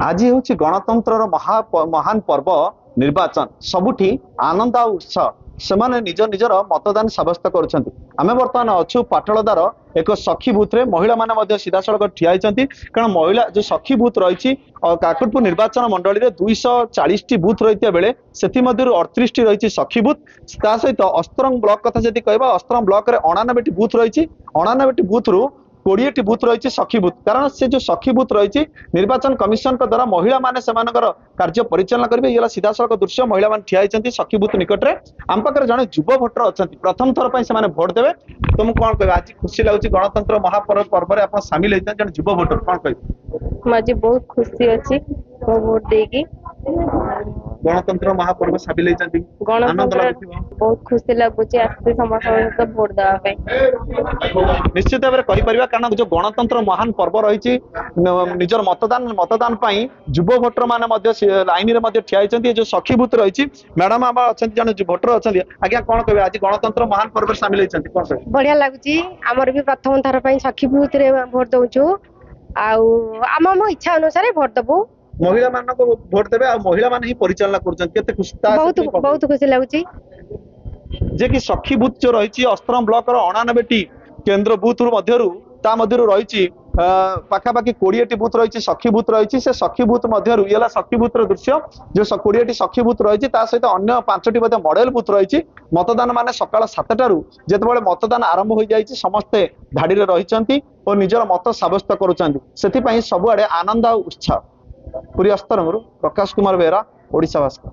आज हूँ गणतंत्र महान पर्व निर्वाचन सबुठी आनंद आ उत्साह से निज निजर मतदान सब्यस्त करें बर्तमान अच्छु पाटलदार एक सखी बुथ रे महिला माने सीधा सड़क ठिया कारण महिला जो सखी बुथ रही काकटपुर निर्वाचन मंडल में 240 टी बुथ रही बेले से 38 टी रही सखी बुथ सहित अस्त्रंग ब्लॉक कथा जब कह अस्त्रंग ब्लॉक रे 99 टी बुथ रही 99 टी बुथ रु 20 टी बुथ रही सखी बुथ कारण से जो सखी बुथ रही निर्वाचन कमिशन द्वारा महिला माने कार्य परिचालना करेंगे ये सीधा सड़क दृश्य महिला माने ठिया होती सखी बुथ निकट में आम पाखे जड़े युव भोटर अच्छा प्रथम थर पर से भोट देवे तो मुझे कौन कह आज खुशी लगुच गणतंत्र महापर्व पर्व में आप सामिल होते जन युव भोटर कौन कह मुझे बहुत खुशी अच्छी वोट देगी गणतंत्र महापर्व सामिल होती गणतंत्र बहुत खुशी लगुच आसते समस्त भोट देवाई निश्चित भाव में कारण जो गणतंत्र महान पर्व रही निजर मतदान युव भोटर माने लाइन में ठिया होती जो सखी बुथ रही मैडम आम अच्छा जन भोटर अच्छा आज्ञा कौन कहे आज गणतंत्र महान पर्व सामिल होती बढ़िया लगुच आमर भी प्रथम थर पर सखी बुथ रे भोट दौचु आम इच्छा अनुसार भोट दबु महिला मान को भोट देवे आ महिला मान ही परिचालना कर बहुत खुशी लगुच जे कि सखी बुथ जो रही अस्त्रम ब्लॉक 99 टी केंद्र बुथ मध्य रही पाखापाखि 20 टी बुथ रही सखी बुथ रही से सखी बुथ ये सखी बुथ दृश्य जो 20 टी सखी बुथ रही सहित अन्य 5 टी मॉडल बुथ रही मतदान माने सकाळ 7टारू जेतेबेले मतदान आरंभ हो जाए समस्ते धाड़ी रे रही और निजर मत सब्यस्त करुँच सबुआड़े आनंद आ उत्साह। पुरी अस्तरंगरू प्रकाश कुमार बेहरा ओडिशा भास्कर।